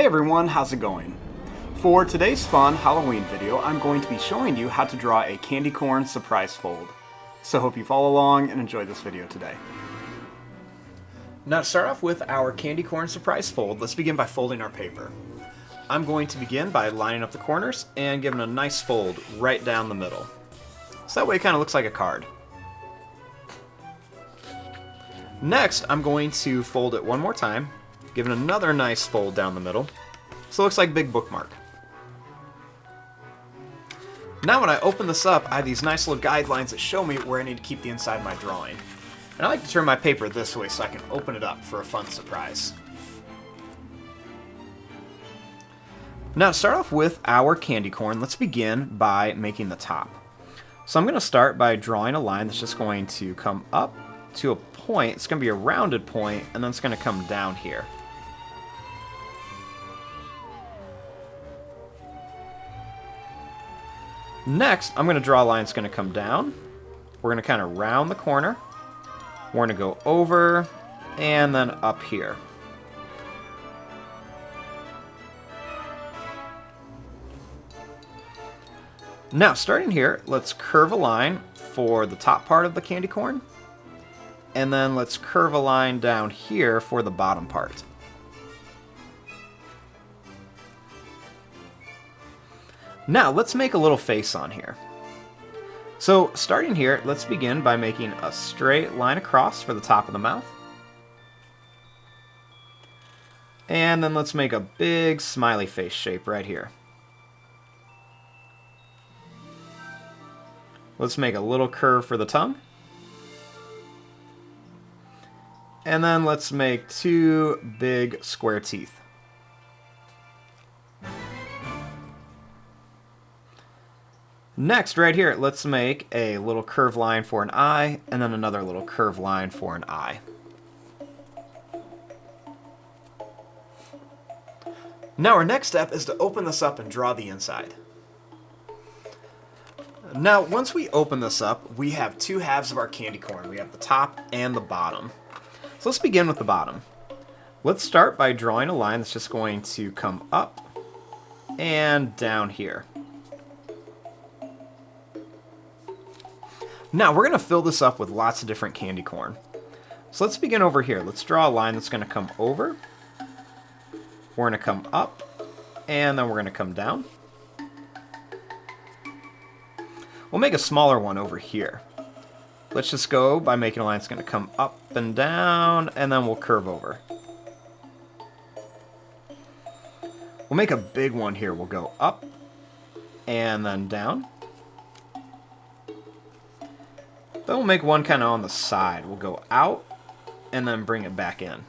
Hey everyone, how's it going? For today's fun Halloween video, I'm going to be showing you how to draw a candy corn surprise fold. So hope you follow along and enjoy this video today. Now to start off with our candy corn surprise fold, let's begin by folding our paper. I'm going to begin by lining up the corners and giving a nice fold right down the middle. So that way it kind of looks like a card. Next, I'm going to fold it one more time, giving another nice fold down the middle, so it looks like a big bookmark. Now when I open this up, I have these nice little guidelines that show me where I need to keep the inside of my drawing. And I like to turn my paper this way so I can open it up for a fun surprise. Now to start off with our candy corn, let's begin by making the top. So I'm going to start by drawing a line that's just going to come up to a point. It's going to be a rounded point, and then it's going to come down here. Next, I'm going to draw a line that's going to come down. We're going to kind of round the corner. We're going to go over and then up here. Now, starting here, let's curve a line for the top part of the candy corn. And then let's curve a line down here for the bottom part. Now let's make a little face on here. So starting here, let's begin by making a straight line across for the top of the mouth. And then let's make a big smiley face shape right here. Let's make a little curve for the tongue. And then let's make two big square teeth. Next, right here, let's make a little curved line for an eye, and then another little curved line for an eye. Now our next step is to open this up and draw the inside. Now, once we open this up, we have two halves of our candy corn. We have the top and the bottom. So let's begin with the bottom. Let's start by drawing a line that's just going to come up and down here. Now we're going to fill this up with lots of different candy corn. So let's begin over here. Let's draw a line that's going to come over. We're going to come up, and then we're going to come down. We'll make a smaller one over here. Let's just go by making a line that's going to come up and down, and then we'll curve over. We'll make a big one here. We'll go up and then down. Then we'll make one kind of on the side. We'll go out and then bring it back in.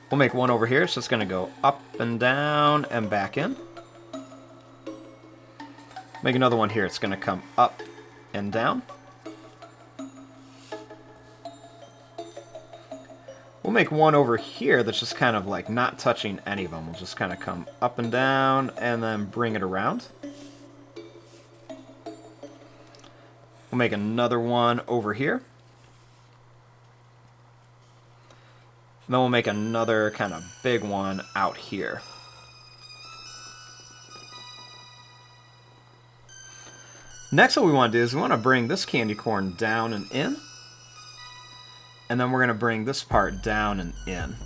We'll make one over here, so it's going to go up and down and back in. Make another one here. It's going to come up and down. We'll make one over here that's just kind of like not touching any of them. We'll just kind of come up and down and then bring it around. We'll make another one over here. And then we'll make another kind of big one out here. Next, what we want to do is we want to bring this candy corn down and in. And then we're going to bring this part down and in.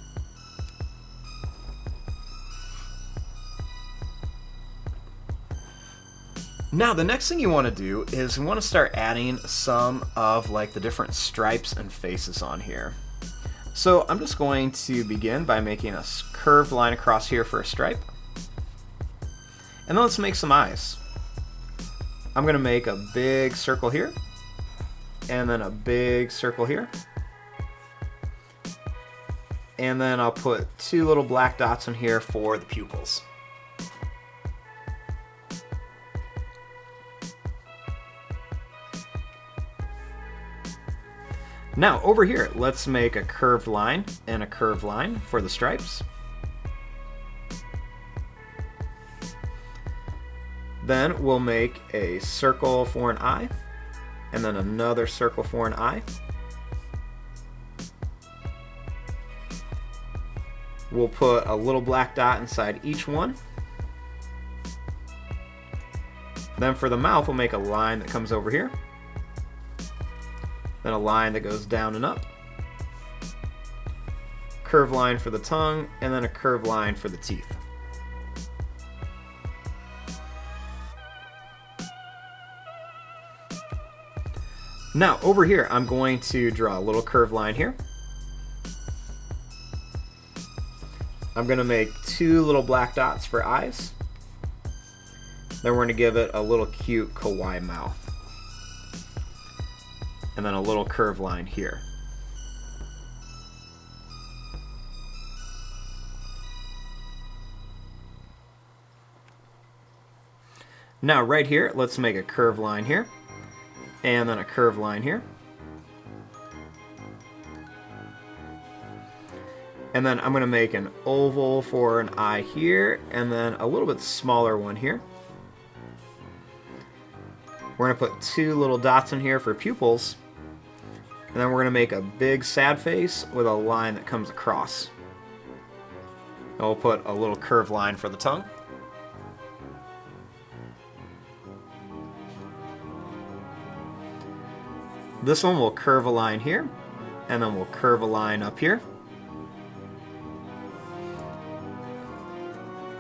Now, the next thing you want to do is you want to start adding some of like the different stripes and faces on here. So I'm just going to begin by making a curved line across here for a stripe. And then let's make some eyes. I'm going to make a big circle here, and then a big circle here. And then I'll put two little black dots in here for the pupils. Now over here, let's make a curved line and a curved line for the stripes. Then we'll make a circle for an eye, and then another circle for an eye. We'll put a little black dot inside each one. Then for the mouth, we'll make a line that comes over here. Then a line that goes down and up. Curved line for the tongue, and then a curved line for the teeth. Now over here, I'm going to draw a little curved line here. I'm going to make 2 little black dots for eyes. Then we're going to give it a little cute kawaii mouth. And then a little curved line here. Now right here, let's make a curved line here. And then a curved line here. And then I'm going to make an oval for an eye here, and then a little bit smaller one here. We're going to put 2 little dots in here for pupils, and then we're going to make a big sad face with a line that comes across. And we'll put a little curved line for the tongue. This one will curve a line here, and then we'll curve a line up here.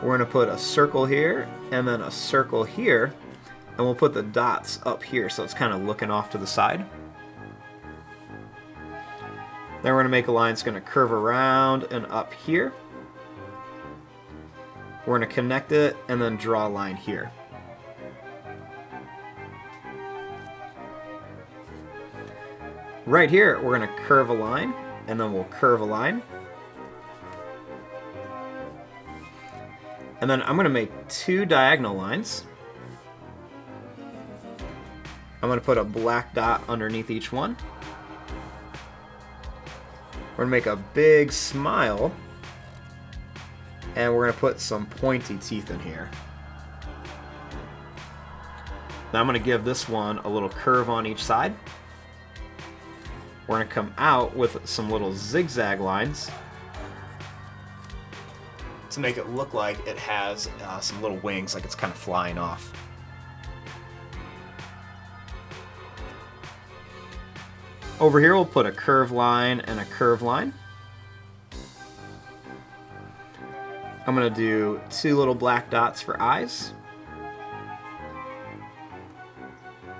We're going to put a circle here, and then a circle here, and we'll put the dots up here so it's kind of looking off to the side. Then we're going to make a line that's going to curve around and up here. We're going to connect it and then draw a line here. Right here, we're going to curve a line, and then we'll curve a line. And then I'm going to make 2 diagonal lines. I'm going to put a black dot underneath each one. We're going to make a big smile. And we're going to put some pointy teeth in here. Now I'm going to give this one a little curve on each side. We're going to come out with some little zigzag lines to make it look like it has some little wings, like it's kind of flying off. Over here we'll put a curved line and a curved line. I'm going to do 2 little black dots for eyes.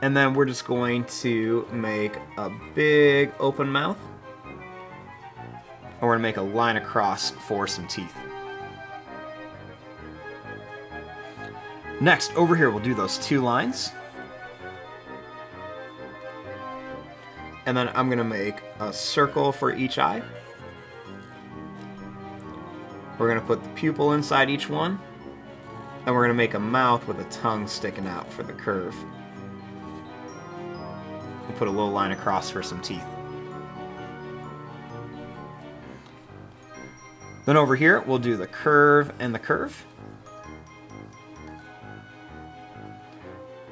And then we're just going to make a big open mouth. And we're going to make a line across for some teeth. Next, over here, we'll do those 2 lines. And then I'm going to make a circle for each eye. We're going to put the pupil inside each one. And we're going to make a mouth with a tongue sticking out for the curve. We'll put a little line across for some teeth. Then over here, we'll do the curve and the curve.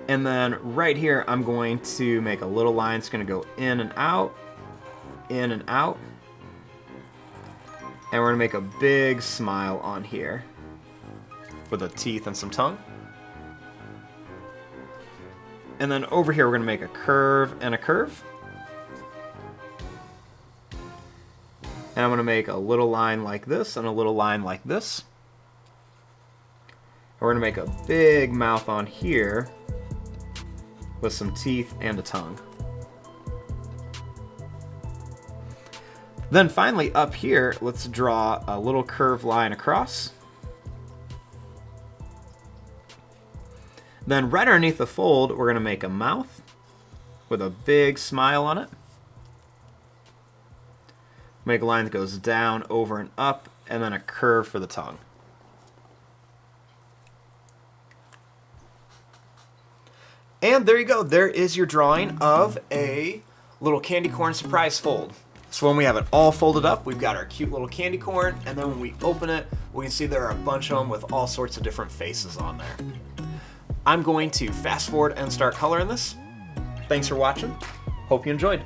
And then right here, I'm going to make a little line. It's going to go in and out, in and out. And we're going to make a big smile on here with the teeth and some tongue. And then over here, we're going to make a curve and a curve. And I'm going to make a little line like this and a little line like this. We're going to make a big mouth on here with some teeth and a tongue. Then finally up here, let's draw a little curved line across. Then right underneath the fold, we're going to make a mouth with a big smile on it. Make a line that goes down, over, and up, and then a curve for the tongue. And there you go. There is your drawing of a little candy corn surprise fold. So when we have it all folded up, we've got our cute little candy corn, and then when we open it, we can see there are a bunch of them with all sorts of different faces on there. I'm going to fast forward and start coloring this. Thanks for watching. Hope you enjoyed.